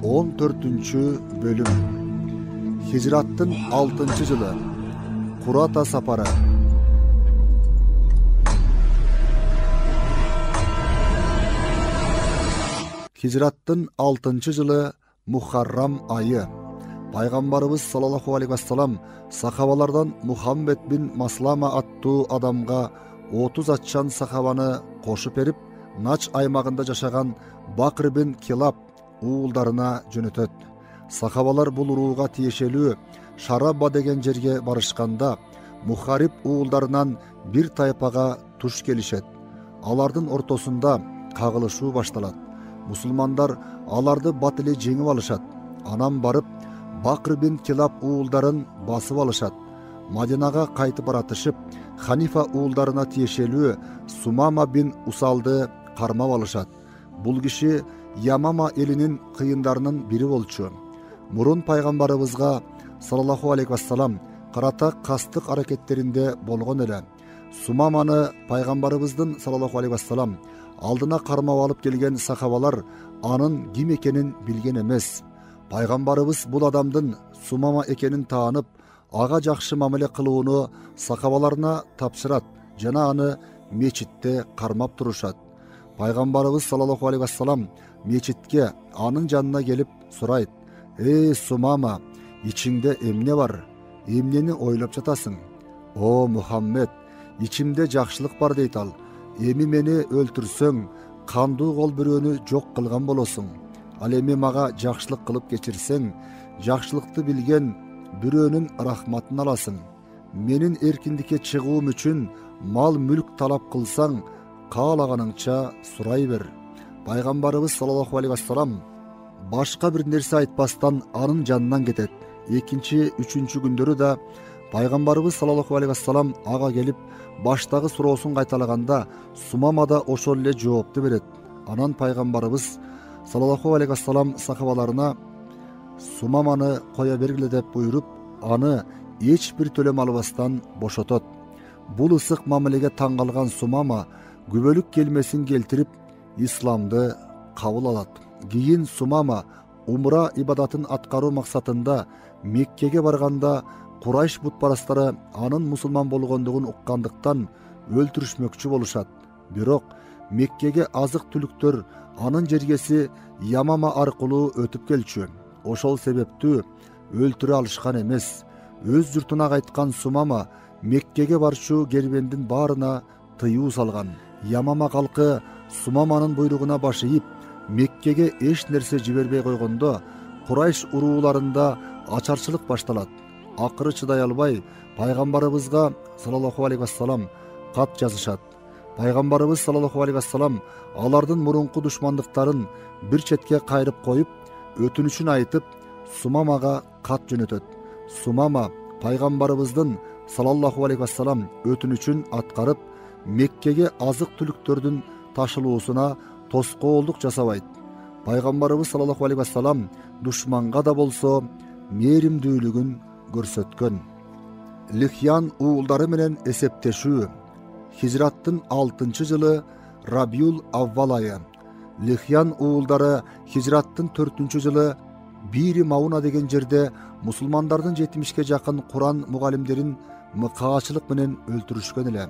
14-bölüm. Hicrattın 6 yılı. Qurata saparı. Hicrattın 6 yılı Muharram ayı. Paygambarımız sallallahu aleyhi ve sellem sahabalardan Muhammed bin Maslama attığı adamga 30 atçan sahabanı koşup erip Naç aymağında yaşagan Bakr bin Kilab uğuldarına jönötöt. Sahabalar bul uruğa tiyешелүү Şarabba degen jerge barışkanda Muharib uğuldarынан bir taypaga tuş gelişet. Alardın ortasında kagılışуу baştalat. Musulmanlar alardı batılı jеңип alışat. Anam barıp Bakr bin Kilab uğuldarın basıp alışat. Madinaga kaytıp baratışıp Hanifa uğuldarına tiyешелүү Sumama bin Usaldı karmap alışat. Bul kişi Yamama elinin kıyınlarının biri bolçu. Murun paygambarыбызга sallallahu aleyhi ve sellem karata kastık hareketlerinde bolgon ele. Sumamаны paygambarыбыздын sallallahu aleyhi ve sellem aldına karmap alıp gelgen sahabalar anın kim ekenin bilgen emez. Paygambarыбыз bul adamdın Sumama ekenin taanıp aga jakşı mamile kılıuunu sahabalarına tapşırat. Jana anı meçitte karmap turuşat. Paygambarыбыз sallallahu aleyhi ve sellem meçitke anın janına gelip sorayt. Ey Sumama, içinde emne var, emneni oylap jatasın. O Muhammed, içimde jakşılık var deyt al. Emi meni öldürsöň, kandуу kol büröөнü jok kılgan bolosun. Al emi maga jakşılık kılıp geçirseň, jakşılıkты bilgen büröөнün rahmatını alasın. Menin erkindike çığuum üçün mal mülk talap kılsaň, kaalaganыңça suray ber. Paygambarыбыз sallallahu aleyhi ve sellem başka bir nerse aytpastan anın janынан кетет. Ekинчи, üçüncü gündörü da Paygambarыбыз sallallahu aleyhi ve sellem aga gelip baştagı suroosун kaytalaganda Sumama da oşol ele жоопты берет. Anan Paygambarыбыз sallallahu aleyhi ve sellem sahabalarına Sumamаны koya bergile dep buyurup anı hiç bir tölem albastan boşotot. Bul ısık mamilege taң Sumama gübölük kelmesin keltirip İslam'dı kabul alat. Giyin Sumama umra ibadatın atkarуу maksatında Mekke'ge barganda Kurayş butparastары anın musulman bolgondugun ukkandыкtan öldürüşmökçü boluşat. Birok Mekke'ge azık tülüktör anın jergesi Yamama arkulu ötüp kelçü. Oşol sebeptü öldürü alışkan emez. Öz jurtuna kaytkan Sumama Mekke'ge barçu gerbendin barına tıyuu salgan. Yamama kalkı Sumamanın buyruğuna başıyıp Mekke'ge eş nerse jiberбей koygondo Kurayş uruularında açarçılık baştalat. Akırı çıday albay Paygambarыбызга sallallahu aleyhi ve sellem kat yazışat. Paygambarыбыз sallallahu aleyhi ve sellem alardın murunku düşmandıkların bir çetke kayırıp koyup ötünüşün aytıp Sumamaga kat jönötöt. Sumama Paygambarыбыздын sallallahu aleyhi ve sellem ötünüşün atkarıp Mekke'ge azık tülüktördün taşılıusuna toskoолдук жасабайт. Paygambarыбыз sallallahu aleyhi ve sellem düşmanga da bolso merimdүүлүгүн көрсөткөн. Lihyan uğuldары menen esepteşүү. Hicrattın 6 yılı Rabiul Avval ayı. Lihyan uğuldары Hicrattın 4 yılı Biri Mauna degen jerde musulmandardın 70'ke jakın Kur'an mugalimlerin mıkaçılık menen öldürüşkön ele.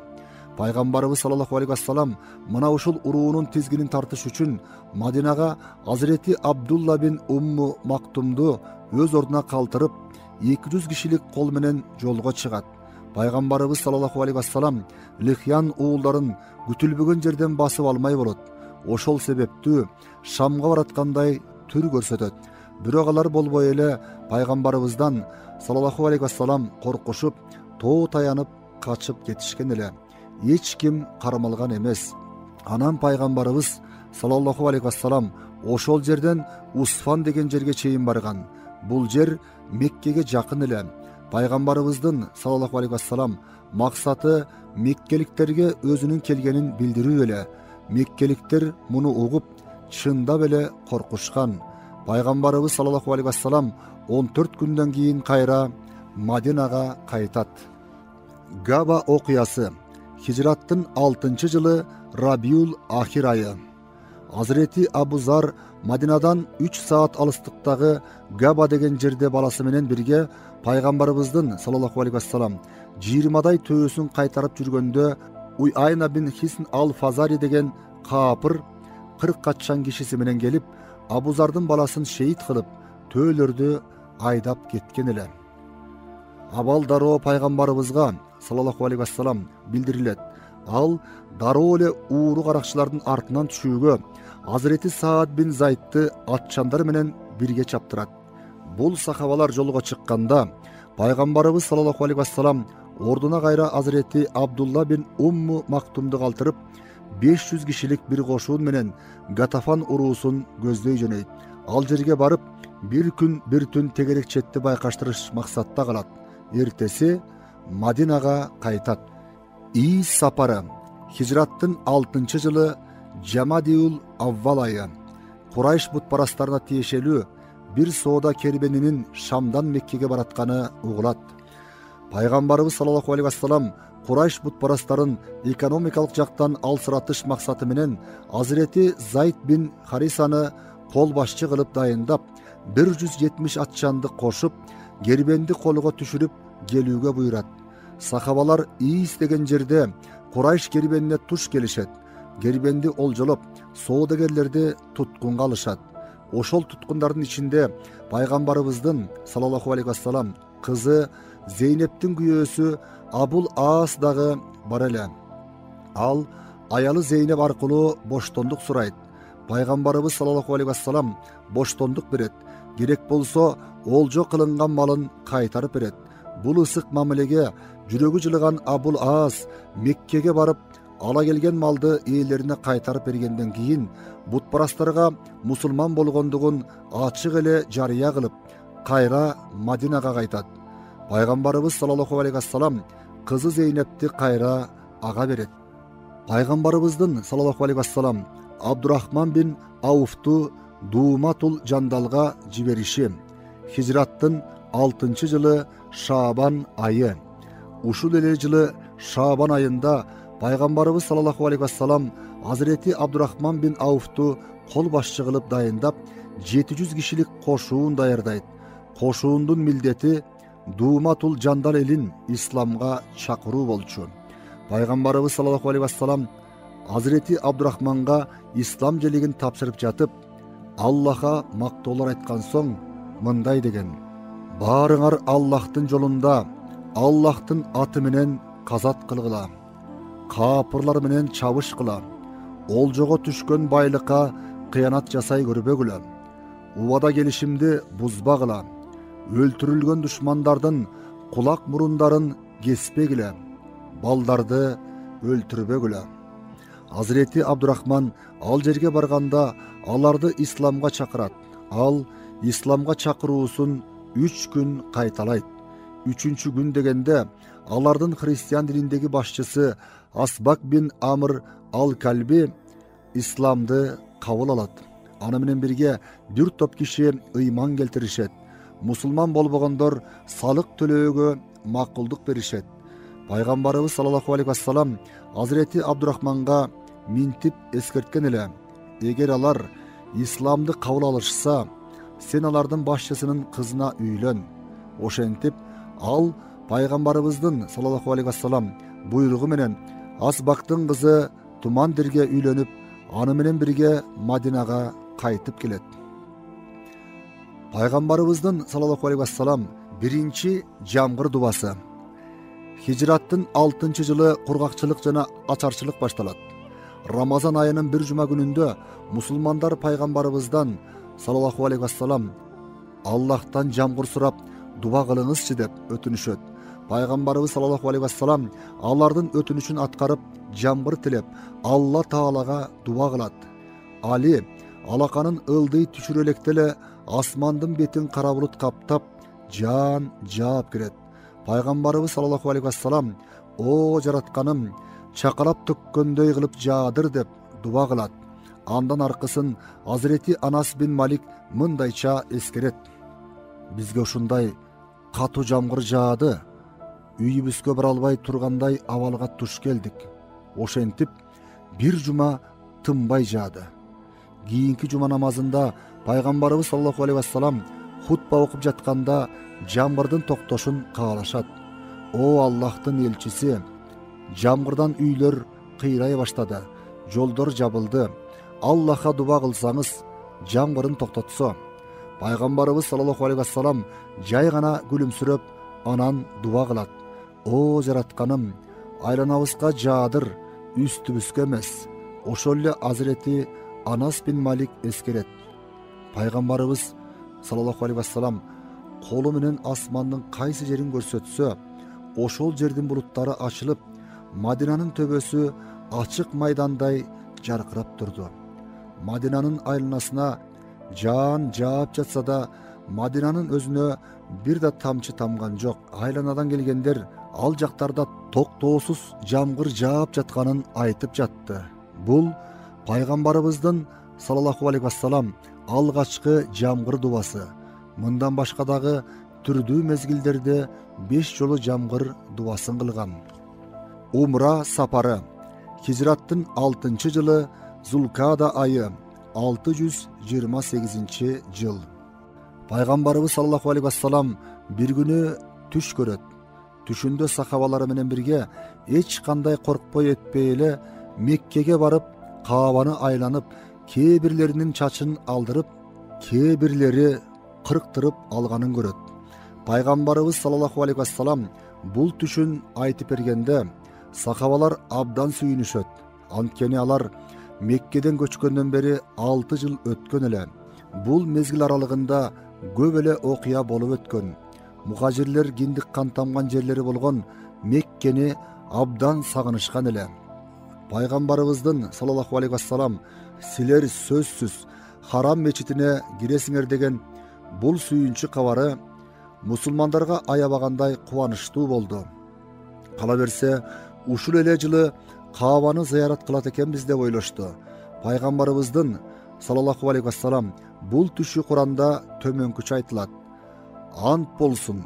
Paygambarыбыз sallallahu aleyhi ve sellem mına uşul uruunun tizginin tartış üçün Madinaga Hazreti Abdullah bin Ummu Maktumdu öz orduna kaltırıp 200 kişilik kol menen jolga çıgat. Paygambarыбыз sallallahu aleyhi ve sellem Lihyan uğulların gütülbügön jerden basıp almay bolot. Oşol sebeptü Şamga baratkanday tür görsetöt. Bürogalar bolboy ele Paygambarыбыздан sallallahu aleyhi ve sellem korkuşup too tayanıp kaçıp ketişken ele. Hiç kim karamalgan emez. Anam Paygambarыбыз sallallahu aleyhi ve sellem oşol jerden Usfan degen jerge çeyin bargan. Bul jer Mekke'ge jakın ele. Paygambarыбыздын sallallahu aleyhi ve sellem maksatı Mekkeliklerge özünün kelgenin bildirүү ele. Mekkelikler munu ugup çında bele korkuşkan. Paygambarыбыз sallallahu aleyhi ve sellem 14 günden keyin kayra Madinaga kaytat. Gaba okuyası. Hicrattın 6 yılı Rabiul Ahir ayı. Hazreti Abu Zar Madinadan 3 saat alыстыктагы Gaba деген жерде баласы менен бирге пайгамбарыбыздын саллаллаху алейхи вассалам 20дай төөсүн кайтарып жүргөндө Уйайна бин Хисн ал-Фазари деген капыр 40 качан кишиси менен келип Абу Зардын баласын шейит кылып төөлөрдү айдап кеткен эле. Абал дароо пайгамбарыбызга саллаллаху алейхи вассалам билдирилет. Ал дароо эле ууру каракчылардын артынан түшүүгө Hazreti Saad bin Zayd'ты атчандар менен бирге чаптырат. Бул сахабалар жолго чыкканда пайгамбарыбыз саллаллаху алейхи вассалам ордуна кайра Hazreti Abdullah bin Ummu Maktумду калтырып 500 кишилик бир кошуун менен Гатафан уруусун көздөй жөнөйт. Ал жерге барып bir күн bir түн тегерек четти байкаштырыш максатта калат. Эртеси Мадинага кайтат. Ий сапары Хижраттын 6-жылы Джамадиул Аввал айы. Курайш бутпарастарына тиешелүү бир соода кербенинин Шамдан Меккеге баратканы угулат. Пайгамбарыбыз саллаллаху алейхи вассалам Курайш бутпарастарын экономикалык жактан алсыратыш максаты менен Hazreti Zayd bin Харисаны кол башчы кылып дайындап 170 атчанды кошуп кербенди колго түшүрүп келүүгө буйрат. Сахабалар Иис деген жерде Курайш кербенине туш келишет. Кербенди олжолоп соодагерлерди туткунга алышат. Ошол туткундардын ичинде пайгамбарыбыздын саллаллаху алейхи вассалам кызы Зейнептин күйөөсү Абул Аас дагы бар эле. Ал аялы Зейнеп аркылуу боштондук сурайт. Пайгамбарыбыз саллаллаху алейхи вассалам боштондук берет. Керек болсо олжо кылынган малын кайтарып берет. Бул ысык мамилеге жүрөгү жылыган Абул Аас Меккеге барып ала келген малды ээлерине кайтарып бергенден кийин бутпарастарга мусулман болгондугун ачык эле жарыя кылып кайра Мадинага кайтат. Пайгамбарыбыз саллаллаху алейхи вассалам кызы Зейнепти кайра ага берет. Пайгамбарыбыздын саллаллаху алейхи вассалам Абдурахман бин Ауфту Дууматул Жандалга жибериши Хижраттын 6-жылы Шабан айы. Ушул эле жылы Шабан айында пайгамбарыбыз саллаллаху алейхи вассалам Hazreti Abdurrahman bin Ауфту кол башчы кылып дайындап 700 кишилик кошуун даярдайт. Кошуундун милдети Дууматул Жандал элин исламга чакыруу болчу. Пайгамбарыбыз саллаллаху алейхи вассалам Hazreti Abdurrahmanга ислам желигин тапшырып жатып, Аллаха мактоолор айткан соң мындай деген: "Баарыңар Аллахтын жолунда Аллахтын аты менен казат кылгыла. Капырлар менен чабыш кыла. Олжого түшкөн байлыкка кыянат жасай көрбөгүлө. Убада келишимди бузбагыла. Өлтүрүлгөн душмандардын кулак мурундарын кеспегиле. Балдарды өлтүрбөгүлө." Hazreti Abdurrahman ал жерге барганда аларды исламга чакырат. Ал исламга чакыруусун 3 күн кайталайт. 3-чү күн дегенде алардын христиан дилиндеги башчысы Асбак бин Амр ал-Калби исламды кабыл алат. Аны менен бирге бир топ киши ыйман келтиришет. Мусулман болбогондор салык төлөөгө макулдук беришет. Пайгамбарыбыз саллаллаху алейхи вассалам Hazreti Abdurrahmanга минтип эскерткен эле: "Эгер алар исламды кабыл алышса, сен алардын башчысынын кызына үйлөн." Ошентип ал пайгамбарыбыздын саллаллаху алейхи вассалам буйругу менен Асбактын кызы Тумандирге үйлөнүп, аны менен бирге Мадинага кайтып келет. Пайгамбарыбыздын саллаллаху алейхи вассалам биринчи жамгыр дубасы. Хижраттын 6-жылы кургакчылык жана ачарчылык башталат. Рамазан айынын бир жума күнүндө мусулмандар пайгамбарыбыздан саллаллаху алейхи вассалам Аллахтан жамгыр сурап дуба кылыңызчы деп өтүнүшөт. Пайгамбарыбыз саллаллаху алейхи вассалам алардын өтүнүшүн аткарып жамгыр тилеп Алла Таалага дуба кылат. Али алаканын ылдый түшүрө электе эле асмандын бетин кара булут каптап жаан жаап кирет. Пайгамбарыбыз саллаллаху алейхи вассалам: "О жаратканым, чакалап төккөндөй кылып жаадыр" деп дуба кылат. Андан аркысын Hazreti Anas bin Malik мындайча эскерет: "Бизге ушундай катуу жамгыр жаады. Үйүбүзгө бара албай тургандай абалга туш келдик. Ошентип бир жума тынбай жаады. kийинки жума намазында пайгамбарыбыз саллаллаху алейхи вассалам хутба окуп жатканда жамгырдын токтошун каалашат. О Аллахтын элчиси, жамгырдан үйлөр кыйрай баштады, жолдор жабылды. Аллахка дуба кылсаңыз, жамгырын токтотсо. Пайгамбарыбыз саллаллаху алейхи вассалам жай гана күлүмсүрөп, анан дуба кылат. О жаратканым, айланабызга жаадыр, үстүбүзгө эмес. Ошол эле Азирети Анас бин Малик эскерет. Пайгамбарыбыз саллаллаху алейхи вассалам колу менен асмандын кайсы жерин көрсөтсө, ошол жердин булуттары ачылып, Мадинанын төбөсү ачык майдандай жаркырап турду. Мадинанын айланасына жаан жаап жатса да, Мадинанын өзүнө бир да тамчы тамган жок. Айланадан келгендер ал жактарда токтоосуз жамгыр жаап жатканын айтып жатты. Бул пайгамбарыбыздын саллаллаху алейхи вассалам алгачкы жамгыр дубасы. Мындан башка дагы түрдүү мезгилдерде 5 жолу жамгыр дубасын кылган. Умра сапары. Хижраттын 6-жылы Зулкада айы 628 жыл. Пайгамбарыбыз саллаллаху алейхи вассалам бир күнү түш көрөт. Түшүндө сахабалары менен бирге эч кандай коркпой этпей эле Меккеге барып, Каабаны айланып, кээ бирлеринин чачын алдырып, кээ бирлери кырктырып алганын көрөт. Пайгамбарыбыз саллаллаху алейхи вассалам бул түшүн айтып бергенде сахабалар абдан сүйүнүшөт. Анткени алар Меккеден көчкөндөн бери 6 жыл өткөн эле. Бул мезгил аралыгында көп эле окуя болуп өткөн. Мухажирлер киндик кан тамган жерлери болгон Меккени абдан сагынышкан эле. Пайгамбарыбыздын саллаллаху алейхи вассалам силер сөзсүз Харам мечитине киресиңер деген бул сүйүнчү кабары мусулмандарга аябагандай кубанычтуу болду. Кала берсе, ушул эле жылы Каабаны зыярат кылат экенбиз деп ойлошту. Пайгамбарыбыздын саллаллаху алейхи вассалам бул түшү Куранда төмөнкүчө айтылат. Ант болсун,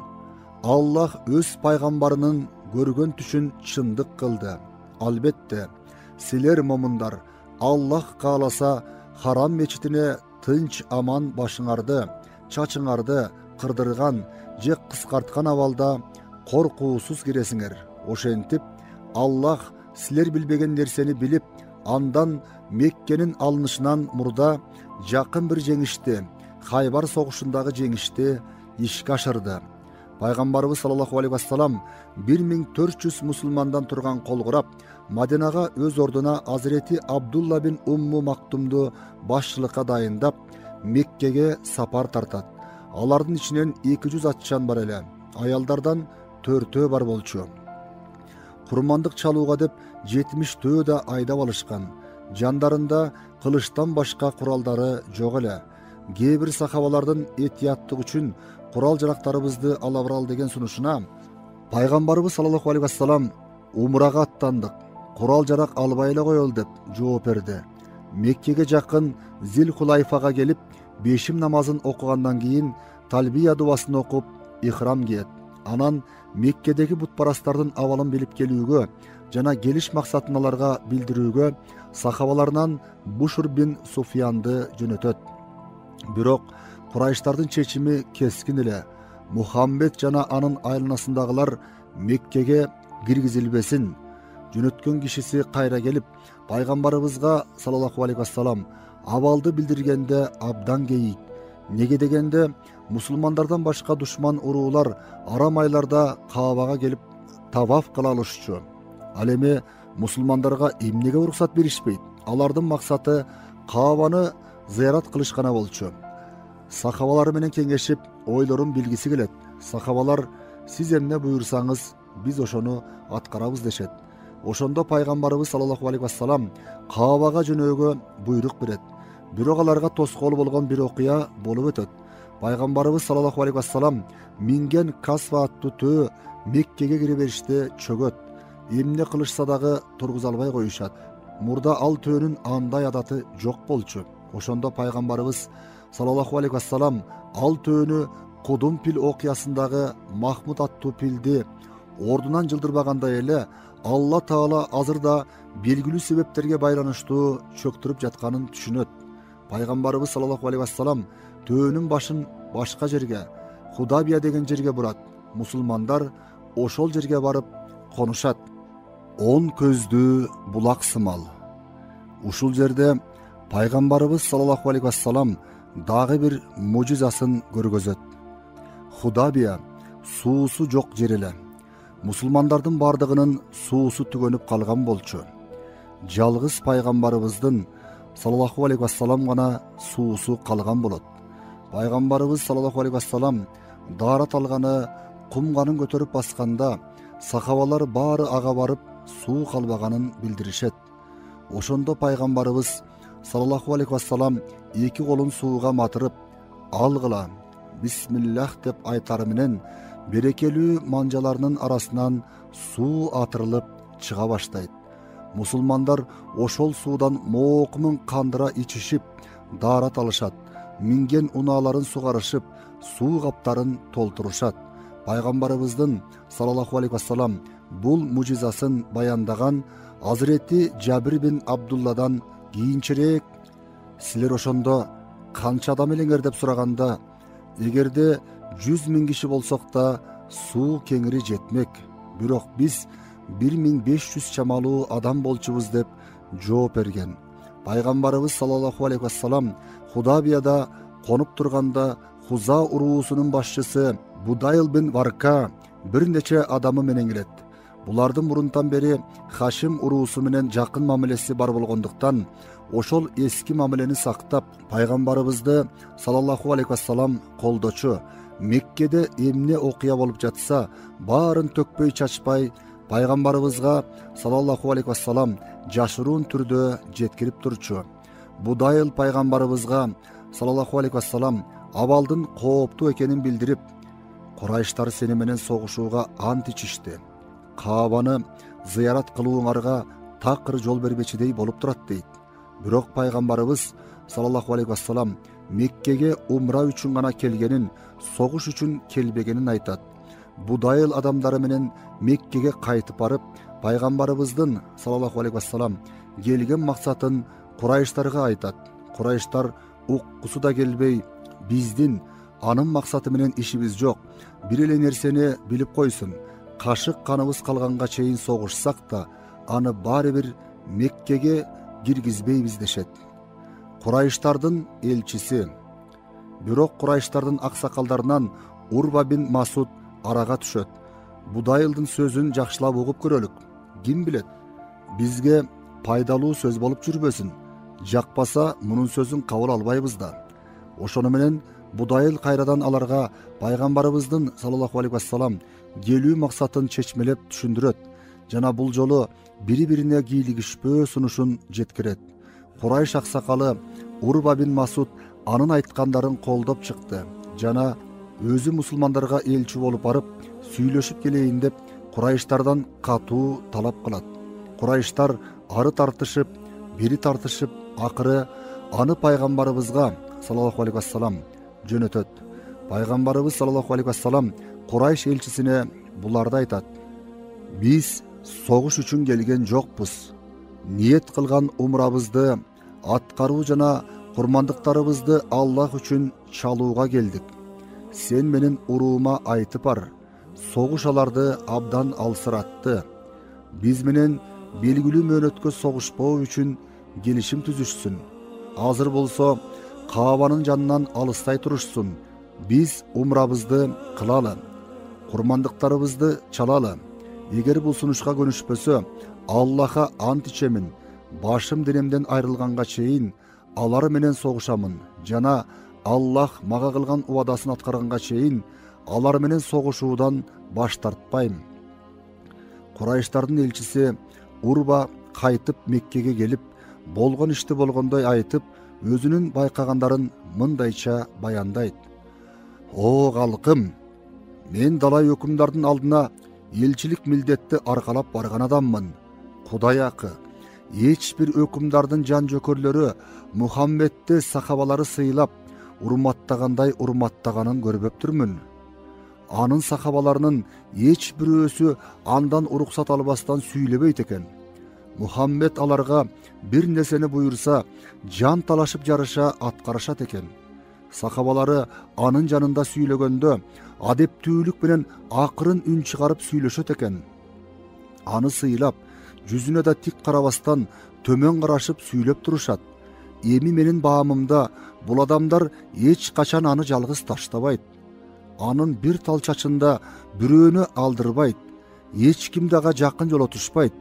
Аллах өз пайгамбарынын көргөн түшүн чындык кылды. Албетте, силер момундар, Аллах кааласа Харам мечитине тынч аман башыңарды, чачыңарды кырдырган же кыскарткан абалда коркуусуз киресиңер. Ошентип, Аллах силер билбеген нерсени билип, андан Меккенин алынышынан мурда жакын бир жеңишти, Хайбар согушундагы жеңишти ишке ашырды. Пайгамбарыбыз саллаллаху алейхи вассалам 1400 мусулмандан турган колгурап, Мадинага өз ордуна Азирети Абдулла бин Умму Мактумду башчылыкка дайындап, Меккеге сапар тартат. Алардын ичинен 200 атчан бар эле, аялдардан 4 бар болчу. Курмандык чалууга деп 70 да айдап алышкан. Жандарында кылычтан башка куралдары жок эле. Кээ бир сахабалардын этияттык үчүн курал жарактарыбызды ала баралы деген сунушуна Пайгамбарыбыз саллаллаху алейхи вассалам умрага аттандык, курал жарак албай эле коелу деп жооп берди. Меккеге жакын Зил-Хулайфага келип, бешим намазын окугандан кийин талбия дубасын окуп, ихрам кийет. Анан Меккедеги бутпарастардын абалын билип келүүгө жана келиш максатын аларга билдирүүгө сахабаларынан Бушур бин Суфьянды жөнөтөт. Бирок Курайштардын чечими кескин эле. Мухаммед жана анын айланасындагылар Меккеге киргизилбесин. Жөнөткөн кишиси кайра келип, пайгамбарыбызга саллаллаху алейхи вассалам абалды билдиргенде абдан кейийт. Неге дегенде, мусулмандардан башка душман уруулар арам айларда Каабага келип таваф кыла алышчу. Ал эми мусулмандарга эмнеге уруксат беришпейт? Алардын максаты Каабаны зыярат кылыш гана болчу. Сахабалары менен кеңешип, ойлорун билгиси келет. Сахабалар, сиз эмне буйрсаңыз, биз ошону аткарабыз дешет. Ошондо пайгамбарыбыз саллаллаху алейхи вассалам Каабага жөнөөгө буйрук берет. Бирок аларга тоскоол болгон бир окуя болуп өтөт. Пайгамбарыбыз саллаллаху алейхи вассалам минген Касва аттуу төө Меккеге кире бериште чөгөт. Эмне кылышса дагы тургуза албай коюшат. Мурда ал төөнүн андай адаты жок болчу. Ошондо пайгамбарыбыз саллаллаху алейхи вассалам ал төөнү Кудум пил окуясындагы Махмуд аттуу пилди ордунан жылдырбагандай эле Алла Таала азыр да белгилүү себептерге байланыштуу чөктүрүп жатканын түшүнөт. Пайгамбарыбыз саллаллаху алейхи вассалам төөнүн башын башка жерге, Худабия деген жерге бурат. Мусулмандар ошол жерге барып конушат. 10 көздүү булак сымал. Ушул жерде Пайгамбарыбыз саллаллаху алейхи вассалам дагы бир мужизасын көргөзөт. Худабия суусу жок жер эле. Мусулмандардын бардыгынын суусу түгөнүп калган болчу. Жалгыз пайгамбарыбыздын саллаллаху алейхи вассалам гана суусу калган болот. Пайгамбарыбыз саллаллаху алейхи вассалам даарат алганы, кумганын көтөрүп басканда сахабалар баары ага барып суу калбаганын билдиришет. Ошондо пайгамбарыбыз саллаллаху алейхи вассалам эки колун сууга матырып, алгыла, бисмиллах деп айтары менен берекелүү манжаларынын арасынан суу атырылып чыга баштайт. Мусулмандар ошол суудан моокумун кандыра ичишип, даарат алышат. Минген унааларын сугарышып, суу каптарын толтурушат. Пайгамбарыбыздын саллаллаху алейхи вассалам бул мужизасын баяндаган Азирети Жабир бин Абдулладан кийинчерээк: силер ошондо канча адам элеңер деп сураганда, эгерде 100 000 киши болсок да суу кеңири жетмек, бирок биз 1500 чамалуу адам болчубуз деп жооп берген. Пайгамбарыбыз саллаллаху алейхи вассалам Худабияда конуп турганда Хуза уруусунун башчысы Будайыл бин Варка бир нече адамы менен келет. Булардын мурунтан бери Хашим уруусу менен жакын мамилеси бар болгондуктан ошол эски мамилени сактап, пайгамбарыбызды саллаллаху алейхи вассалам колдочу. Меккеде эмне окуя болуп жатса, баарын төкпөй чачпай пайгамбарыбызга саллаллаху алейхи вассалам жашыруун түрдө жеткирип турчу. Будайыл пайгамбарыбызга саллаллаху алейхи вассалам абалдын кооптуу экенин билдирип, Курайштар сени менен согушууга ант ичишти. Каабаны зыярат кылууңарга такыр жол бербечидей болуп турат дейт. Бирок пайгамбарыбыз саллаллаху алейхи вассалам Меккеге умра үчүн гана келгенин, согуш үчүн келбегенин айтат. Будайыл адамдары менен Меккеге кайтып барып, пайгамбарыбыздын саллаллаху алейхи вассалам келген максатын Курайштарга айтат. Курайштар уккусу да келбей, биздин анын максаты менен ишибиз жок, бир эле нерсени билип койсун: кашык каныбыз калганга чейин согушсак да, аны баары бир Меккеге киргизбейбиз дешет. Курайштардын элчиси. Бирок Курайштардын аксакалдарынан Урва бин Масуд арага түшөт. Будайылдын сөзүн жакшылап угуп көрөлүк. Ким билет, бизге пайдалуу сөз болуп жүрбөсүн. Жакпаса мунун сөзүн кабыл албайбыз да. Ошону менен Будайыл кайрадан аларга пайгамбарыбыздын саллаллаху алейхи вассалам келүү максатын чечмелеп түшүндүрөт жана бул жолу бири-бирине кийлигишпөө сунушун жеткирет. Курайш аксакалы Урва бин Масуд анын айткандарын колдоп чыкты жана өзү мусулмандарга элчи болуп барып сүйлөшүп келейин деп Курайштардан катуу талап кылат. Курайштар ары тартышып, бери тартышып, акыры аны пайгамбарыбызга саллаллаху алейхи вассалам жөнөтөт. Пайгамбарыбыз саллаллаху алейхи вассалам Курайш элчисине буларды айтат: биз согуш үчүн келген жокпуз. Ниет кылган умрабызды, аткаруу жана курмандыктарыбызды Аллах үчүн чалууга келдик. Сен менин уруума айтып бар, согуш аларды абдан алсыратты. Биз менен белгилүү мөөнөткө согушпоо үчүн келишим түзүшсүн. Азыр болсо Каабанын жанынан алыстай турушсун. Биз умрабызды кылалы, курмандыктарыбызды чалалы. Эгер бул сунушка көнүшпөсө, Аллахка ант ичемин, башым денемден айрылганга чейин алар менен согушамын жана Аллах мага кылган убадасын аткарганга чейин алар менен согушуудан баш тартпайм. Курайштардын элчиси Урба кайтып Меккеге келип, болгон ишти болгондой айтып, өзүнүн байкагандарын мындайча баяндайт: О калкым, мен далай өкүмдардын алдына элчилик милдетти аркалап барган адаммын. Кудай акы, эч бир өкүмдардын жан жөкөрлөрү Мухаммедти сахабалары сыйлап, урматтагандай урматтаганын көрбөптүрмүн. Анын сахабаларынын эч бирөөсү андан уруксат албастан сүйлөбөйт экен. Muhammed аларга bir нерсени буйрса, жан талашып жарыша аткарышат экен. Сахабалары анын жанында сүйлөгөндө, адептүүлүк менен акырын үн чыгарып сүйлөшөт экен. Аны сыйлап, жүзүнө да тик карабастан төмөн карашып сүйлөп турушат. Эми менин баамымда бул адамдар эч качан аны жалгыз таштабайт. Анын бир тал чачында бирөөнү алдырбайт. Эч кимди ага жакын жолотушпайт.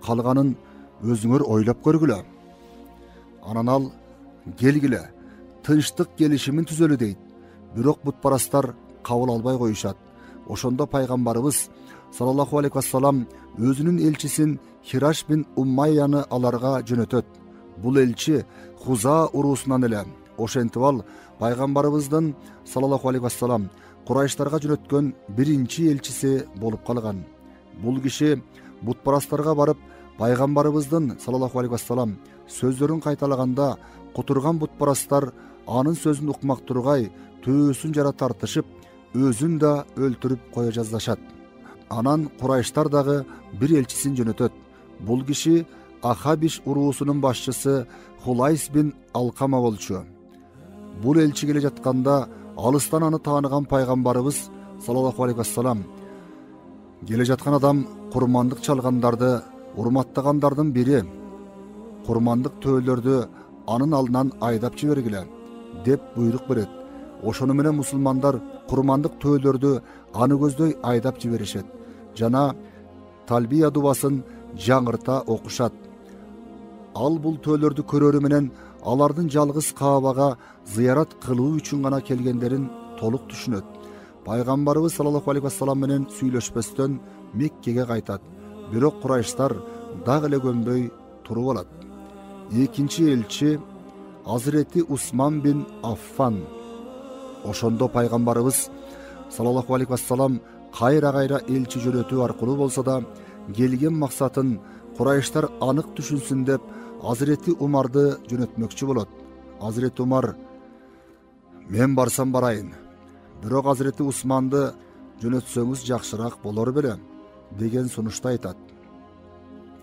Калганын өзүңөр ойлоп көргүлө. Анан ал келгиле, тынчтык келишимин түзөлү дейт. Бирок бутпарастар кабыл албай коюшат. Ошондо пайгамбарыбыз саллаллаху алейхи вассалам өзүнүн элчисин Хираш бин Уммайяны аларга жөнөтөт. Бул элчи Хуза уруусунан эле. Ошентип ал пайгамбарыбыздын саллаллаху алейхи вассалам Курайштарга жөнөткөн биринчи элчиси болуп калган. Бул киши бутпарастарга барып, пайгамбарыбыздын саллаллаху алейхи вассалам сөздөрүн кайталаганда, кутурган бутпарастар анын сөзүн укмак тургай төөсүн жара тартышып, өзүн да өлтүрүп кое жаздашат. Анан Курайштар дагы бир элчисин жөнөтөт. Бул киши Ахабиш уруусунун башчысы Хулайс бин Алкама болчу. Бул элчи келе жатканда алыстан аны тааныган пайгамбарыбыз саллаллаху алейхи вассалам келе жаткан адам курмандык чалгандарды урматтагандардын бири, курмандык төөлөрдү анын алдынан айдап жибергиле деп буйрук берет. Ошону менен мусулмандар курмандык төөлөрдү аны көздөй айдап жиберишет. Жана талбия дубасын жаңырта окушат. Ал бул төөлөрдү көрөрү менен алардын жалгыз Каабага зыярат кылуу үчүн гана келгендерин толук түшүнөт. Пайгамбарыбыз саллаллаху алейхи вассалам менен сүйлөшпөстөн Меккеге кайтат. Бирок Курайштар дагы эле көнбөй туруп алат. Экинчи элчи Азирети Усман бин Аффан. Ошондо пайгамбарыбыз саллаллаху алейхи вассалам кайра элчи жөнөтүү аркылуу болсо да келген максатын Курайштар анык түшүнсүн деп Азирети Умарды жөнөтмөкчү болот. Азирети Умар: "Мен барсам барайын, бирок Азирети Усманды жөнөтсөңүз жакшыраак болор беле?" деген сунушту айтат.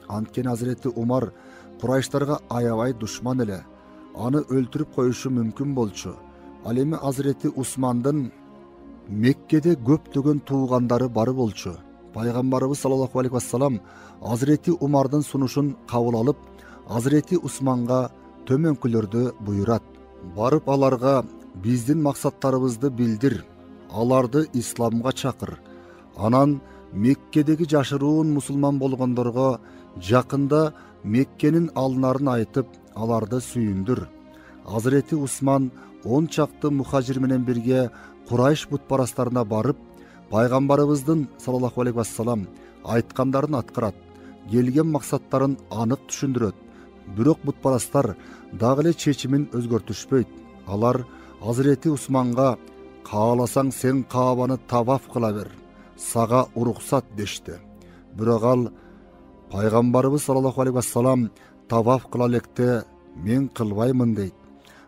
Анткени Азирети Умар Курайштарга аябай душман эле. Аны өлтүрүп коюшу мүмкүн болчу. Ал эми Азирети Усмандын Меккеде көптөгөн туугандары бар болчу. Пайгамбарыбыз саллаллаху алейхи вассалам Азирети Умардын сунушун кабыл алып, Азирети Усманга төмөнкүлөрдү буйрат. Барып аларга биздин максаттарыбызды билдир, аларды исламга чакыр. Анан Меккедеги жашыруун мусулман болгондорго жакында Меккенин алынарын айтып, аларды сүйүндүр. Азирети Усман 10 чакты мухажир менен бирге Курайш бутпарастарына барып, пайгамбарыбыздын саллаллаху алейхи вассалам айткандарын аткарат, келген максаттарын анык түшүндүрөт. Бирок бутпарастар дагы эле чечимин өзгөртүшпөйт. Алар Азирети Усманга: "Кааласаң сен Каабаны таваф кыла бер, сага уруксат" дешти. Бирок ал: "Пайгамбарыбыз саллаллаху алейхи вассалам таваф кыла электе мен кылбаймын" дейт.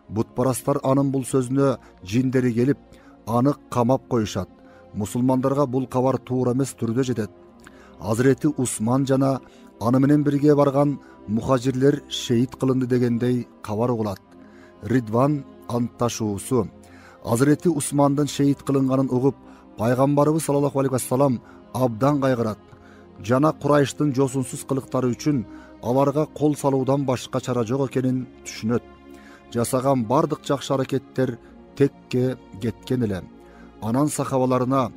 Бутпарастар анын бул сөзүнө жиндери келип, аны камап коюшат. Мусулмандарга бул кабар туура эмес түрдө жетет. Азирети Усман жана аны менен бирге барган мухажирлер шейит кылынды дегендей кабар угулат. Ридван анташуусу Азирети Усмандын шейит кылынганын угуп, пайгамбарыбыз саллаллаху алейхи вассалам абдан кайгырат. Жана Курайштын жосунсуз кылыктары үчүн аларга кол салуудан башка чара жок экенин түшүнөт. Жасаган бардык жакшы аракеттер текке кеткен эле. Анан сахабаларына: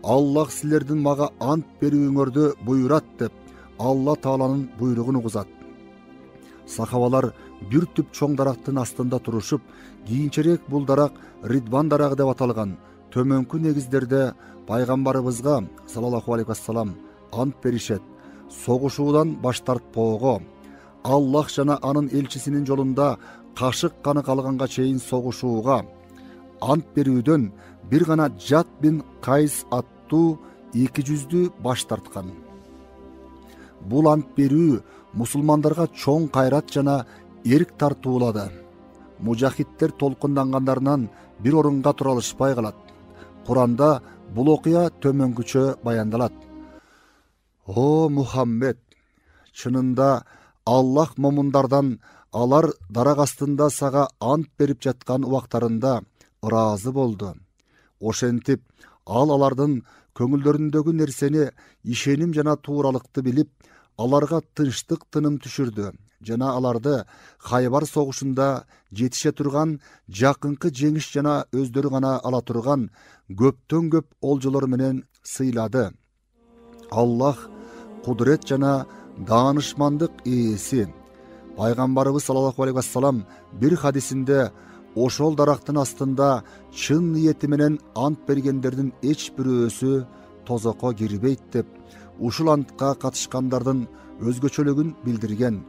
"Аллах силердин мага ант берүүңөрдү буйрат" деп Алла Тааланын буйругун угузат. Сахабалар бир түп чоң дарактын астында турушуп, кийинчерээк бул дарак Ридван дарагы деп аталган төмөнкү негиздерде пайгамбарыбызга саллаллаху алейхи вассалам ант беришет. Согушуудан баш тартпоого, Аллах жана анын элчисинин жолунда кашык каны калганга чейин согушууга, ант берүүдөн бир гана Жат бин Кайс аттуу 200'дүү баш тарткан. Бул ант берүү мусулмандарга чоң кайрат жана эрк тартуулады. Мужахиддер толкундангандарынан бир орунга тура алышпай калат. Куранда бул окуя төмөнгүчө баяндалат. "О Мухаммед, Чынында Аллах момундардан алар дарак астында сага ант берип жаткан убактарында ыраазы болду. Ошентип ал алардын көңүлдөрүндөгү нерсени ишеним жана тууралыкты билип, аларга тынчтык тыным түшүрдү жана аларды Хайбар согушунда жетише турган жакынкы жеңиш жана өздөрү гана ала турган көптөн көп олжолор менен сыйлады. Аллах кудурет жана даанышмандык ээси. Пайгамбарыбыз саллаллаху алейхи вассалам бир хадисинде ошол дарактын астында чын ниети менен ант бергендердин эч бирөөсү тозокко кирбейт деп, ушул антка катышкандардын өзгөчөлүгүн билдирген.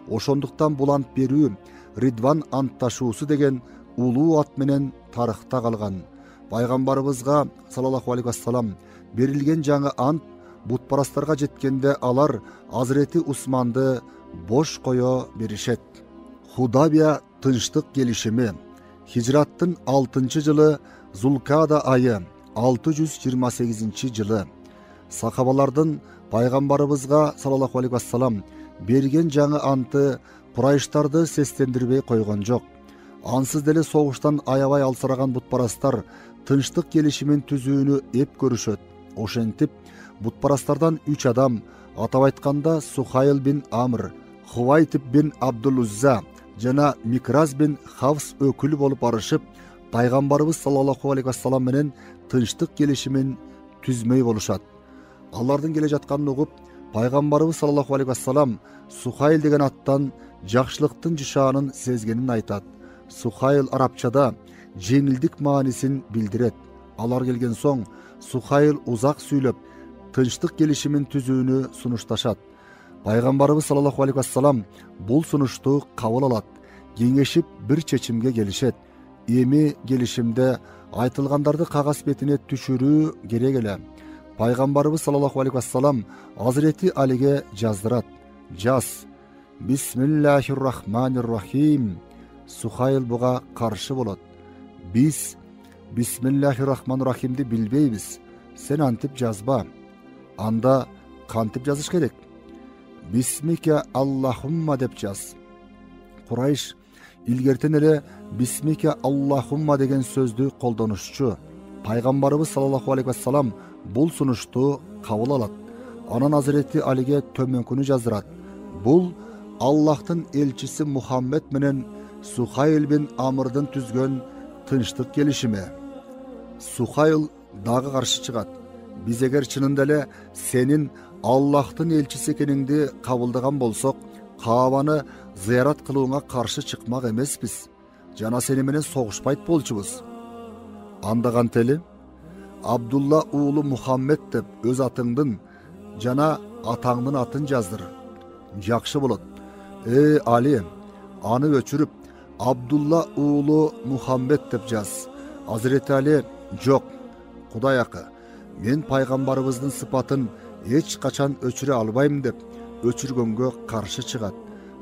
Ошондуктан бул ант берүү Ридван антташуусу деген улуу ат менен тарыхта калган. Пайгамбарыбызга саллаллаху алейхи вассалам берилген жаңы ант бутпарастарга жеткенде алар Азирети Усманды бош кое беришет. Худабия тынчтык келишими. Хижраттын 6-жылы Зулкада айы 628-жылы. Сахабалардын пайгамбарыбызга саллаллаху алейхи вассалам берген жаңы анты Курайштарды сестендирбей койгон жок. Ансыз деле согуштан аябай алсыраган бутпарастар тынчтык келишимин түзүүнү эп көрүшөт. Ошентип бутпарастардан 3 адам, атап айтканда Сухайл бин Амр, Хувайтип бин Абдул-Узза жана Микраз бин Хавс өкүл болуп барышып, пайгамбарыбыз саллаллаху алейхи вассалам менен тынчтык келишимин түзмөй болушат. Алардын келе жатканын угуп, пайгамбарыбыз саллаллаху алейхи вассалам Сухайл деген аттан жакшылыктын жышаанын сезгенин айтат. Сухайл арабчада жеңилдик маанисин билдирет. Алар келген соң Сухайл узак сүйлөп, тынчтык келишимин түзүүнү сунушташат. Пайгамбарыбыз саллаллаху алейхи вассалам бул сунушту кабыл алат, кеңешип бир чечимге келишет. Эми келишимде айтылгандарды кагаз бетине түшүрүү керек эле. Пайгамбарыбыз саллаллаху алейхи вассалам Азирети Алиге жаздырат. Жаз. Бисмиллахир-рахманир-рахим. Сухайл буга каршы болот. Биз Бисмиллахир-рахманир-рахимди билбейбиз. Сен антип жазба. Анда кантип жазыш керек? Бисмике Аллахумма деп жаз. Курайш илгертен эле Бисмике Аллахумма деген сөздү колдонушчу. Пайгамбарыбыз саллаллаху алейхи вассалам бул сунушту кабыл алат. Анан Азирети Алиге төмөнкүнү жаздырат. Бул Аллахтын элчиси Мухаммед менен Сухайл бин Амрдын түзгөн тынчтык келишими. Сухайл дагы каршы чыгат. Биз эгер чынында эле сенин Аллахтын элчиси экениңди кабылдаган болсок, Каабаны зыярат кылууңа каршы чыкмак эмеспиз. Жана сени менен согушпайт болчубуз. Анда кантели? Абдулла уулу Мухаммед деп өз атыңдын жана атаңдын атын жаздыр. Жакшы болот. Али, аны өчүрүп Абдулла уулу Мухаммед деп жаз. Азирети Али, жок, Кудай акы, мен пайгамбарыбыздын сыпатын эч качан өчүрө албайм деп өчүргөнгө каршы чыгат.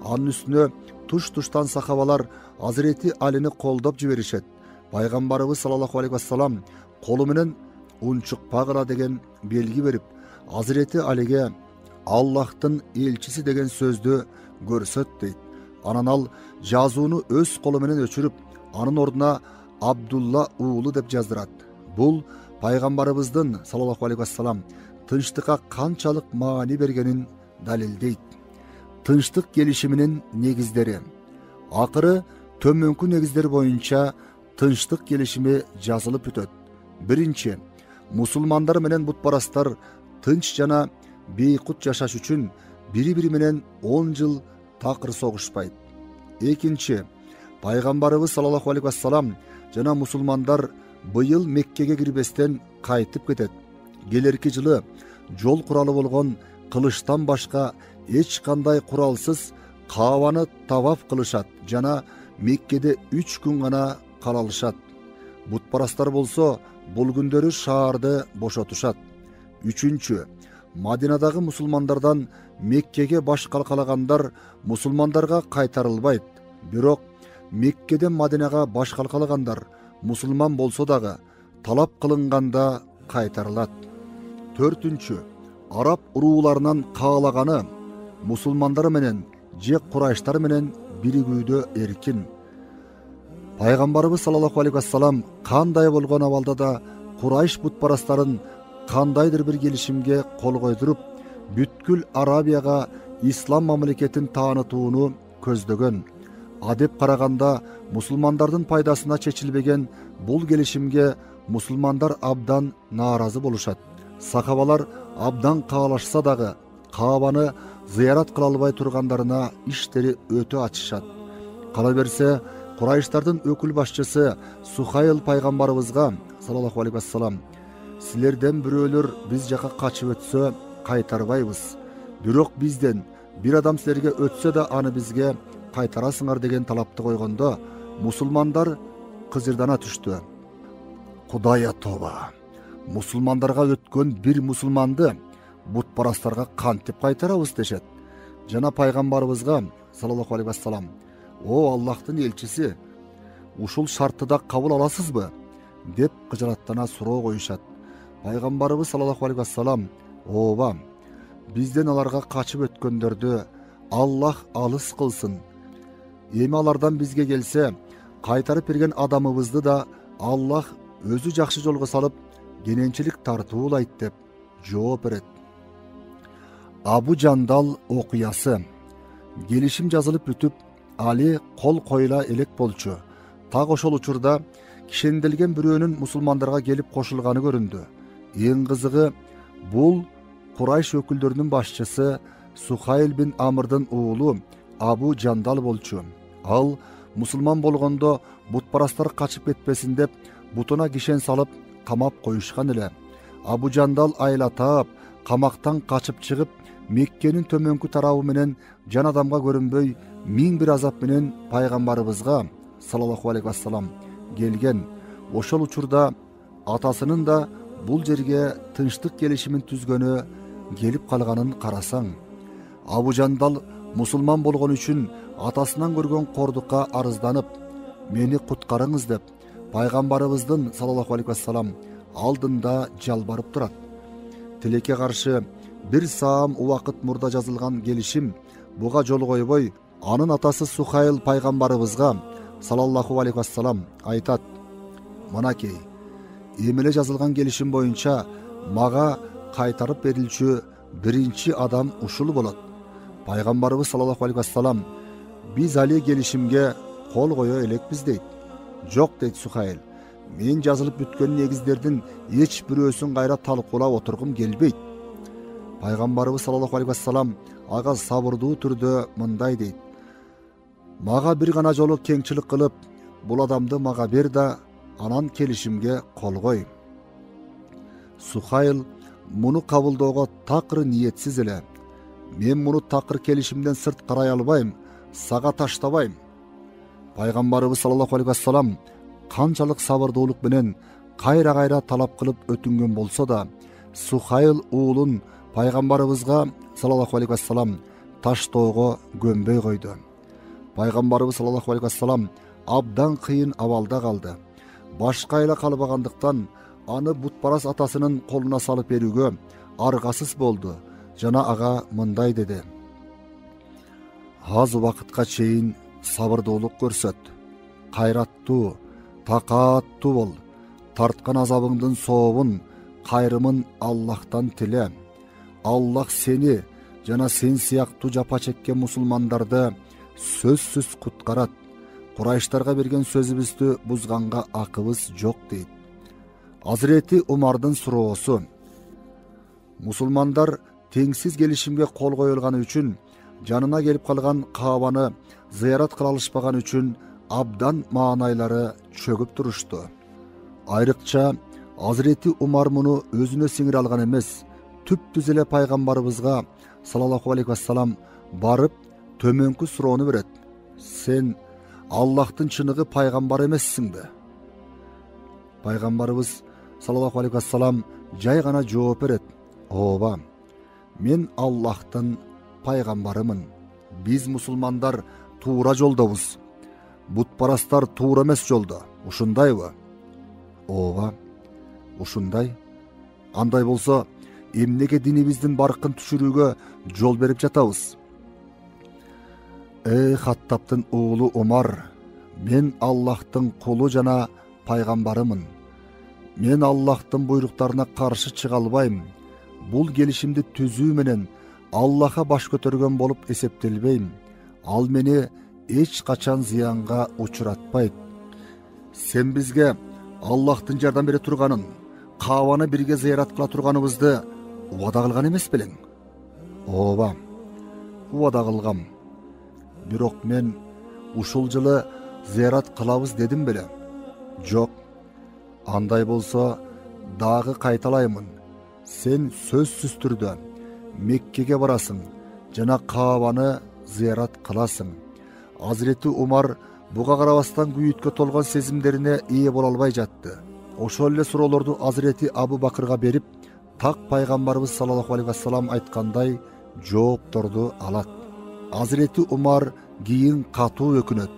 Анын үстүнө туш-туштан сахабалар Азирети Алини колдоп жиберишет. Пайгамбарыбыз саллаллаху алейхи вассалам колу менен унчукпагыла деген белги берип, Азирети Алиге Аллахтын элчиси деген сөздү көрсөт дейт. Анан ал жазууну өз колу менен өчүрүп, анын ордуна Абдулла уулу деп жаздырат. Бул пайгамбарыбыздын саллаллаху алейхи вассалам тынчтыкка канчалык маани бергенин далилдейт. Тынчтык келишиминин негиздери. Акыры төмөнкү негиздер боюнча тынчтык келишими жазылып бүтөт. Биринчи, мусулмандар менен бутпарастар тынч жана бейкут жашаш үчүн бири-бири менен 10 жыл такыр согушпайт. Экинчи, пайгамбарыбыз саллаллаху алейхи вассалам жана мусулмандар быйыл Меккеге кирбестен кайтып кетет. Келерки жылы жол куралы болгон кылычтан башка эч кандай куралсыз Каабаны таваф кылышат жана Меккеде 3 күн гана кала алышат. Бутпарастар болсо бул күндөрү шаарды бошотушат. Үчүнчү, Мадинадагы мусулмандардан Меккеге баш калкалагандар мусулмандарга кайтарылбайт. Бирок Меккеден Мадинага баш калкалагандар мусулман болсо дагы талап кылынганда кайтарылат. Төртүнчү, араб урууларынан каалаганы musulmanдар менен же Курайштар менен биригүүдө эркин. Пайгамбарыбыз саллаллаху алейхи вассалам кандай болгон абалда да Курайш бутпарастарын кандайдыр бир келишимге кол койдуруп, бүткүл Арабияга ислам мамлекетин таанытууну көздөгөн. Адеп караганда мусулмандардын пайдасына чечилбеген бул келишимге мусулмандар абдан нааразы болушат. Сахабалар абдан каалашса дагы Каабаны зыярат кыла албай тургандарына иштери өтө ачышат. Кала берсе, Курайштардын өкүл башчысы Сухайл пайгамбарыбызга саллаллаху алейхи вассалам: "Силерден бирөөлөр биз жака качып өтсө, кайтарбайбыз. Бирок бизден бир адам силерге өтсө да аны бизге кайтарасыңар" деген талапты койгондо, мусулмандар кызырдана түштү. Кудайя тоба. Мусулмандарга өткөн бир мусулманды бутпарастарга кантип кайтарабыз дешет. Жана пайгамбарыбызга саллаллаху алейхи вассалам: "О Аллахтын элчиси, ушул шартты да кабыл аласызбы?" деп кыжыраттана суроо коюшат. Пайгамбарыбыз саллаллаху алейхи вассалам: "Ооба, бизден аларга качып өткөндөрдү Аллах алыс кылсын. Эми алардан бизге келсе, кайтарып берген адамыбызды да Аллах өзү жакшы жолго салып, кененчилик тартуулайт" деп жооп берет. Абу Жандал окуясы. Келишим жазылып бүтүп, Али кол койла элек болчу. Так ошол учурда кишенделген бирөөнүн мусулмандарга келип кошулганы көрүндү. Эң кызыгы, бул Курайш өкүлдөрүнүн башчысы Сухайл бин Амрдын уулу Абу Жандал болчу. Ал мусулман болгондо бутпарастар качып кетпесин деп бутуна кишен салып камап коюшкан эле. Абу Жандал айла таап, камактан качып чыгып, Меккенин төмөнкү тарабы менен жан адамга көрүнбөй 1001 азап менен пайгамбарыбызга саллаллаху алейхи вассалам келген. Ошол учурда атасынын да бул жерге тынчтык келишимин түзгөнү келип калганын карасаң, Абу Жандал мусулман болгон үчүн атасынан көргөн кордукка арызданып, "Мени куткарыңыз" деп пайгамбарыбыздын саллаллаху алейхи вассалам алдында жалбарып турат. Тилекке каршы бир саам убакыт мурда жазылган келишим буга жол койбой, анын атасы Сухайл пайгамбарыбызга саллаллаху алейхи вассалам айтат: "Мынакей, эмеле жазылган келишим боюнча мага кайтарып берилчү биринчи адам ушул болот. Пайгамбарыбыз саллаллаху алейхи вассалам: "Биз али келишимге кол кое элекпиз" дейт. "Жок" дейт Сухайл. "Мен жазылып бүткөн негиздердин эч бирөөсүн кайра талкуулап отургум келбейт." Пайгамбарыбыз саллаллаху алейхи вассалам ага сабырдуу түрдө мындай дейт: "Мага бир гана жолу кеңчилик кылып, бул адамды мага бер да анан келишимге кол кой." Сухайл муну кабылдоого такыр ниетсиз эле: "Мен муну такыр келишимден сырт карай албайм, сага таштабайм." Пайгамбарыбыз саллаллаху алейхи вассалам канчалык сабырдуулук менен кайра талап кылып өтүнгөн болсо да, Сухайл уулун пайгамбарыбызга саллаллаху алейхи вассалам таштоого көнбөй койду. Пайгамбарыбыз саллаллаху алейхи вассалам абдан кыйын абалда калды. Башка айла калбагандыктан аны бутпарас атасынын колуна салып берүүгө аргасыз болду. Жана ага мындай деди: "Аз убакытка чейин сабырдуулук көрсөт, кайраттуу, такааттуу бол, тарткан азабыңдын сообун, кайрымын Аллахтан тиле. Аллах сени жана сен сыяктуу жапа чеккен мусулмандарды сөзсүз куткарат. Курайштарга берген сөзүбүздү бузганга акыбыз жок" дейт. Азирети Умардын суроосу. Мусулмандар теңсиз келишимге кол коюлганы үчүн, жанына келип калган Каабаны зыярат кыла алышпаган үчүн абдан маанайлары чөгүп турушту. Айрыкча Азирети Умар муну өзүнө сиңире алган эмес, түптүз эле пайгамбарыбызга саллаллаху алейхи вассалам барып төмөнкү суроону берет: "Сен Аллахтын чыныгы пайгамбар эмессиңби?" Пайгамбарыбыз саллаллаху алейхи вассалам жай гана жооп берет: "Ооба, мен Аллахтын пайгамбарымын. Биз мусулмандар туура жолдобуз. Бутпарастар туура эмес жолдо. Ушундайбы?" "Ооба, ушундай. Андай болсо, эмнеге динибиздин баркын түшүрүүгө жол берип жатабыз?" Ey Хаттабтын oğlu Umar, men Allah'tın kulu jana пайgambarımın. Men Allah'tın buyruqlarına karşı çıga albayım. Bul gelişimdi tüzүү menen Allah'a baş kötөрgөн bolup eseptelbeyim. Al meni hiç kaçan ziyanga uçuratpayt. Sen bizge Allah'tın jardan bere turganın, Kavаны birge ziyarat kıla turganыбызды убада кылган эмес белең? Ооба, убада кылгам. Бирок мен ушул жылы ziyarat кылабыз дедим беле? Жок. Андай болсо дагы кайталаймын. Sen сөзсүз түрдө Меккеге барасың жана Каабаны ziyarat кыласың. Hazreti Umar буга карабастан күйүткө толгон сезимдерине ээ боло албай жатты. Ошол эле суроолорду Hazreti Абу Бакырга берип, так пайгамбарыбыз саллаллаху алейхи вассалам айткандай жоопторду алат. Hazreti Umar кийин катуу өкүнөт.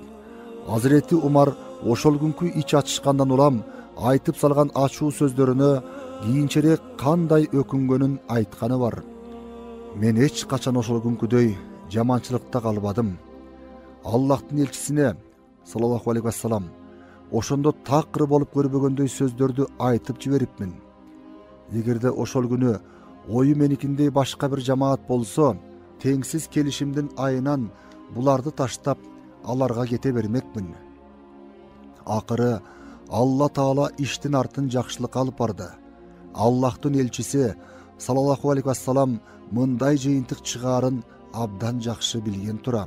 Hazreti Umar ошол күнкү ич ачышкандан улам айтып салган ачуу сөздөрүнө кийинчерээк кандай өкүнгөнүн айтканы бар. Мен эч качан ошол күнкүдөй жаманчылыкта калбадым. Аллахтын элчисине саллаллаху алейхи вассалам ошондо такыр болуп көрбөгөндөй сөздөрдү айтып жиберипмин. Эгерде ошол күнү ою меникиндей башка бир жамаат болсо, теңсиз келишимдин айынан буларды таштап аларга кете бермекмин. Акыры Алла Таала иштин артын жакшылыкка алып барды. Аллахтын элчиси саллаллаху алейхи вассалам мындай жыйынтык чыгаарын абдан жакшы билген тура.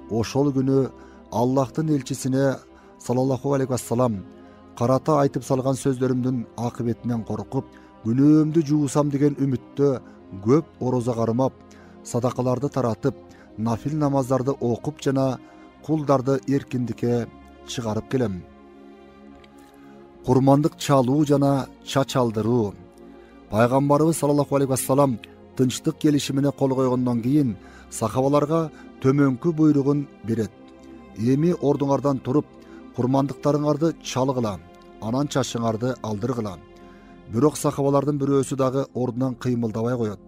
Ошол күнү Аллахтын элчисине саллаллаху алейхи вассалам карата айтып салган сөздөрүмдүн акыбетинен коркуп, күнөөмдү жуусам деген үмүттө көп ороза кармап, садакаларды таратып, нафил намаздарды окуп жана кулдарды эркиндикке чыгарып келем. Курмандык чалуу жана чач алдыруу. Пайгамбарыбыз саллаллаху алейхи вассалам тынчтык келишимине кол койгондон кийин сахабаларга төмөнкү буйругун берет. Эми ордуңардан туруп, курмандыктарыңарды чалгыла, анан чачыңарды алдыргыла. Бирок сахабалардын бирөөсү дагы ордунан кыймылдабай коет.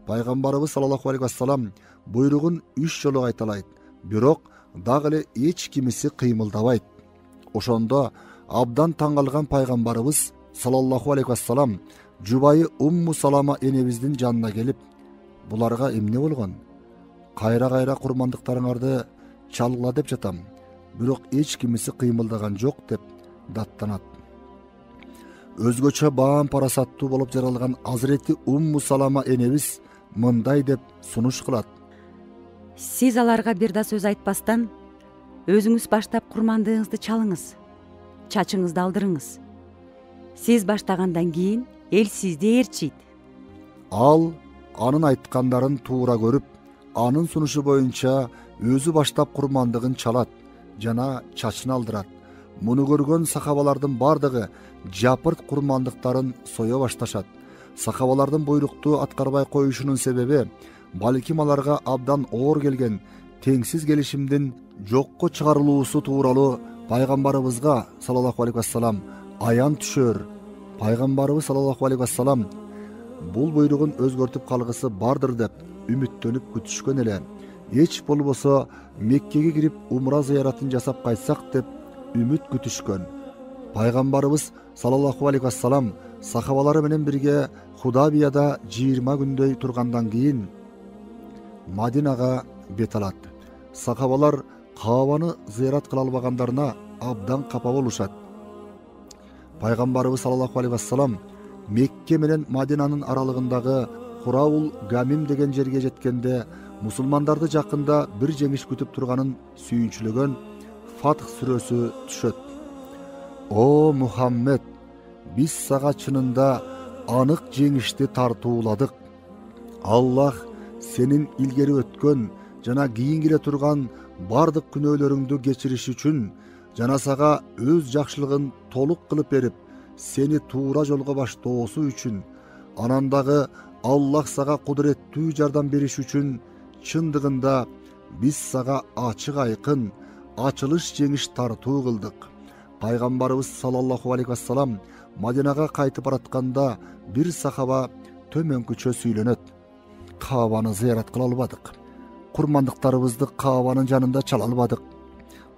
Пайгамбарыбыз саллаллаху алейхи вассалам буйругун 3 жолу кайталайт, бирок дагы эле эч кимиси кыймылдабайт. Ошондо абдан таң калган пайгамбарыбыз саллаллаху алейхи вассалам жубайы Умму Салама энебиздин жанына келип, буларга эмне болгон? Кайра курмандыктарыңарды чалгыла деп жатам, бирок эч кимиси кыймылдаган жок деп даттанат. Өзгөчө баам парасаттуу болуп жаралган Hazreti Умму Салама энебиз мындай деп сунуш кылат. Сиз аларга бир да сөз айтпастан, өзүңүз баштап курмандыгыңызды чалыңыз, чачыңызды алдырыңыз. Сиз баштагандан кийин эл сизди ээрчийт. Ал анын айткандарын туура көрүп, анын сунушу боюнча өзү баштап курмандыгын чалат жана чачын алдырат. Муну көргөн сахабалардын бардыгы жапырт курмандыктарын сое башташат. Сахабалардын буйрукту аткарбай коюшунун себеби балким аларга абдан оор келген теңсиз келишимдин жокко чыгарылуусу тууралуу пайгамбарыбызга саллаллаху алейхи вассалам аян түшөр. Пайгамбарыбыз саллаллаху алейхи вассалам бул буйругун өзгөртүп калгысы бардыр деп үмүттөнүп күтүшкөн эле. Эч болбосо Меккеге кирип умра зыяратын жасап кайтсак деп үмүт күтүшкөн. Пайгамбарыбыз саллаллаху алейхи вассалам сахабалары менен бирге Худабияда 20 күндөй тургандан кийин Мадинага бет алат. Сахабалар Каабаны зыярат кыла албагандарына абдан капа болушат. Пайгамбарыбыз саллаллаху алейхи вассалам Мекке менен Мадинанын аралыгындагы Хураул Гамим деген жерге жеткенде мусулмандарды жакында бир жеңиш күтүп турганын сүйүнчүлөгөн Фатх сүрөсү түшөт. О Мухаммед, биз сага чынында анык жеңишти тартууладык. Аллах сенин илгери өткөн жана кийин келе турган бардык күнөөлөрүңдү кечириш үчүн жана сага өз жакшылыгын толук кылып берип, сени туура жолго баштоосу үчүн, анан дагы Аллах сага кудуреттүү жардам бериш үчүн чындыгында биз сага ачык айкын ачылыш жеңиш тартуу кылдык. Пайгамбарыбыз саллаллаху алейхи вассалам Мадинага кайтып баратканда бир сахаба төмөнкүчө сүйлөнөт. Каабаны зыярат кыла албадык. kurmandыктарыбызды Каабанын жанында чала албадык.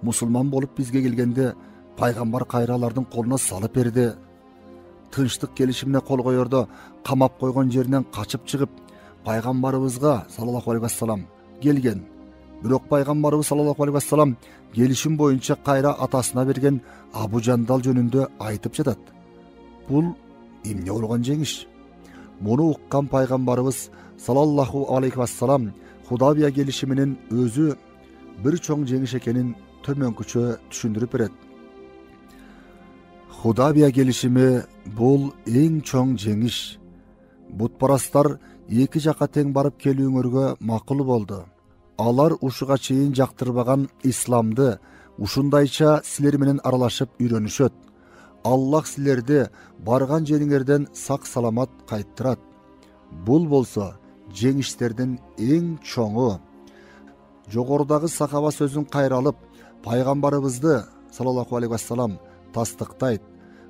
Мусулман болуп бизге келгенде пайгамбар кайра алардын колуна салып берди. Тынчтык келишимине кол коердо камап койгон жеринен качып чыгып пайгамбарыбызга саллаллаху алейхи вассалам келген. Бирок пайгамбарыбыз саллаллаху алейхи вассалам келишим боюнча кайра атасына берген Абу Жандал жөнүндө айтып жатат. Бул эмне болгон жеңиш? Муну уккан пайгамбарыбыз саллаллаху алейхи вассалам Худабия келишиминин өзү бир чоң жеңиш экенин төмөнкүчө түшүндүрүп берет. Худабия келишими бул эң чоң жеңиш. Бутпарастар эки жака тең барып келүүңөргө макул болду. Алар ушуга чейин жактырбаган исламды ушундайча силер менен аралашып үйрөнүшөт. Аллах силерди барган жериңерден сак саламат кайттырат. Бул болсо жеңиштердин эң чоңу. Жогорудагы сахаба сөзүн кайра алып, пайгамбарыбызды саллаллаху алейхи вассалам тастыктайт.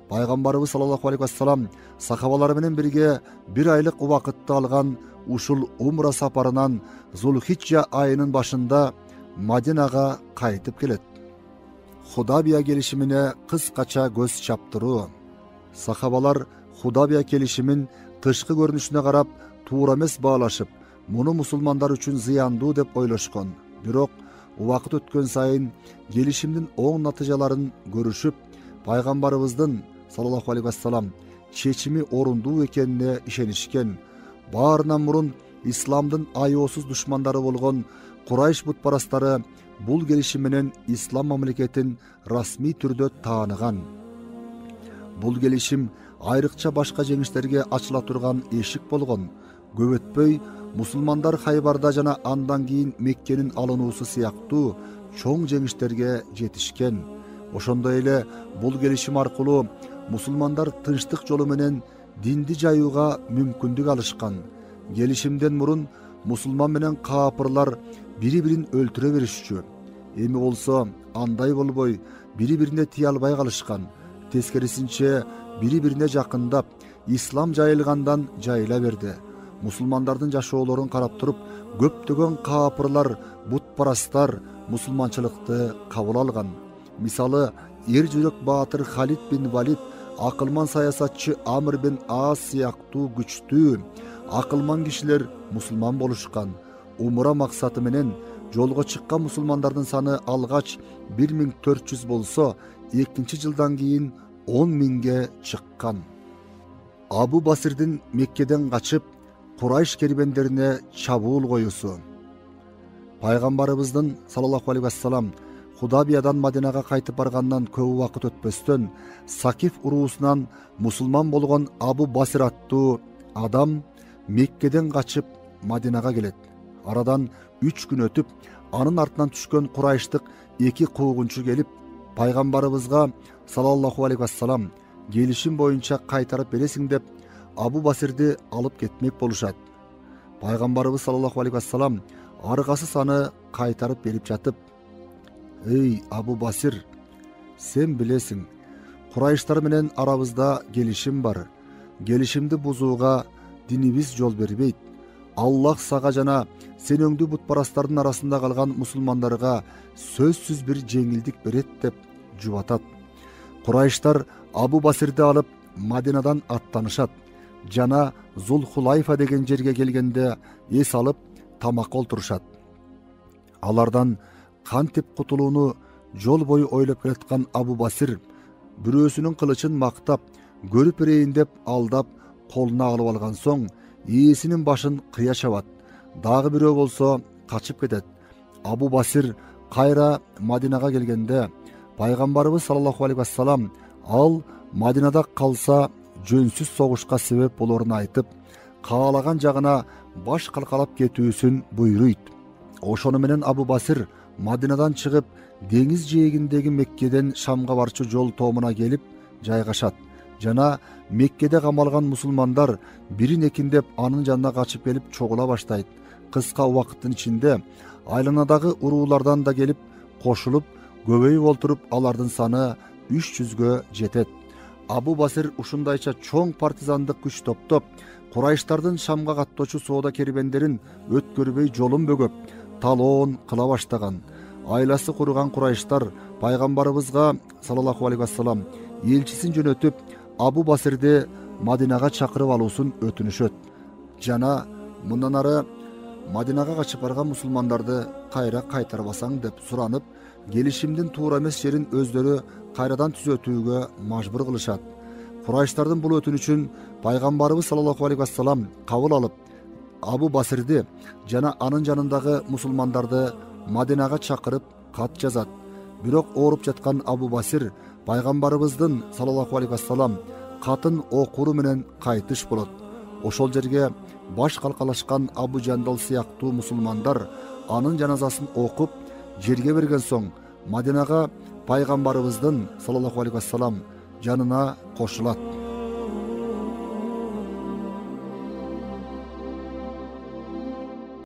Пайгамбарыбыз саллаллаху алейхи вассалам сахабалары менен бирге бир айлык убакытты алган ушул умра сапарынан Зулхиджа айынын башында Мадинага кайтып келет. Худабия келишимине кыскача көз чаптыруу. Сахабалар Худабия келишимин тышкы көрүнүшүнө карап туура эмес баалашып, муну мусулмандар үчүн зыяндуу деп ойлошкон. Бирок убакыт өткөн сайын келишимдин оң натыйжаларын көрүшүп, пайгамбарыбыздын саллаллаху алейхи вассалам чечими орундуу экенине ишенишкен. Баарынан мурун исламдын аяосуз душмандары болгон Курайш бутпарастары бул келишим менен ислам мамлекетин расмий түрдө тааныган. Бул келишим айрыкча башка жеңиштерге ачыла турган эшик болгон. Көп өтпөй мусулмандар Хайбарда жана андан кийин Меккенин алынуусу сыяктуу чоң жеңиштерге жетишкен. Ошондой эле бул келишим аркылуу мусулмандар тынчтык жолу менен динди жаюуга мүмкүндүк алышкан. Келишимден мурун мусулман менен каапырлар бири-бирин өлтүрө беришчү. Эми болсо андай болбой бири-бирине тие албай калышкан. Тескерисинче бири-бирине жакындап, ислам жайылгандан жайыла берди. Мусулмандардын жашоолорун карап туруп, көптөгөн каапырлар, бутпарастар мусулманчылыкты кабыл алган. Мисалы, эр жүрөк баатыр Халид бин Валид, акылман саясатчы Амр бин Аас сыяктуу күчтүү, акылман кишилер мусулман болушкан. Умра максаты менен жолго чыккан мусулмандардын саны алгач 1400 болсо, экинчи жылдан кийин 10.000ге чыккан. Абу Басирдин Меккеден качып, Курайш кербендерине чабуул коюусу. Пайгамбарыбыздын саллаллаху алейхи вассалам Худабиядан Мадинага кайтып баргандан көп убакыт өтпөстөн Сакиф уруусунан мусулман болгон Абу Басир аттуу адам Меккеден качып Мадинага келет. Арадан 3 күн өтүп, анын артынан түшкөн Курайштык эки куугунчу келип, пайгамбарыбызга саллаллаху алейхи вассалам келишим боюнча кайтарып бересиң деп Абу Басирди алып кетмек болушат. Пайгамбарыбыз саллаллаху алейхи вассалам аргасы саны кайтарып берип жатып: "Эй Абу Басир, сен билесиң, Курайштар менен арабызда келишим бар. Келишимди бузууга динибиз жол бербейт. Аллах сага жана сенөңдүү бутпарастардын арасында калган мусулмандарга сөзсүз бир жеңилдик берет" деп жубатат. Курайштар Абу Басирди алып Мадинадан аттанышат. Жана Зулхулайфа деген жерге келгенде эс алып тамакка олтурушат. Алардан кантип кутулууну жол бою ойлоп келаткан Абу Басир бирөөсүнүн кылычын мактап, көрүп берейин деп алдап колуна алып алган соң ээсинин башын кыя чабат. Дагы бирөө болсо качып кетет. Абу Басир кайра Мадинага келгенде пайгамбарыбыз саллаллаху алейхи вассалам ал Мадинада калса жөнсүз согушка себеп болорун айтып, каалаган жагына баш калкалап кетүүсүн буйруйт. Ошону менен Абу Басир Мадинадан чыгып, деңиз жээгиндеги Меккеден Шамга барчу жол тоомуна келип жайгашат. Жана Меккеде камалган мусулмандар бирин экиндеп анын жанына качып келип чогула баштайт. Кыска убакыттын ичинде айланадагы уруулардан да келип кошулуп, көбөйүп олтуруп алардын саны 300гө жетет. Абу Басир ушундайча чоң партизандык күч топтоп, Курайштардын Шамга каттоочу соода кербендерин өткөрбөй жолун бөгөп, талоон кыла баштаган. Айласы курган Курайыштар пайгамбарыбызга саллаллаху алейхи вассалам элчисин жөнөтүп Абу Басирди Мадинага чакырып алуусун өтүнүшөт. Жана мындан ары Мадинага качып барган мусулмандарды кайра кайтарбасаң деп суранып, келишимдин туура эмес жерин өздөрү кайрадан түзөтүүгө мажбур кылышат. Курайыштардын бул өтүнүчүн пайгамбарыбыз саллаллаху алейхи вассалам кабыл алып, Абу Басирди жана анын жанындагы мусулмандарды Мадинага чакырып кат жазат. Бирок ооруп жаткан Абу Басир пайгамбарыбыздын саллаллаху алейхи вассалам катын окуру менен кайтыш болот. Ошол жерге баш калкалашкан Абу Жандал сыяктуу мусулмандар анын жаназасын окуп жерге берген соң Мадинага пайгамбарыбыздын саллаллаху алейхи вассалам жанына кошулат.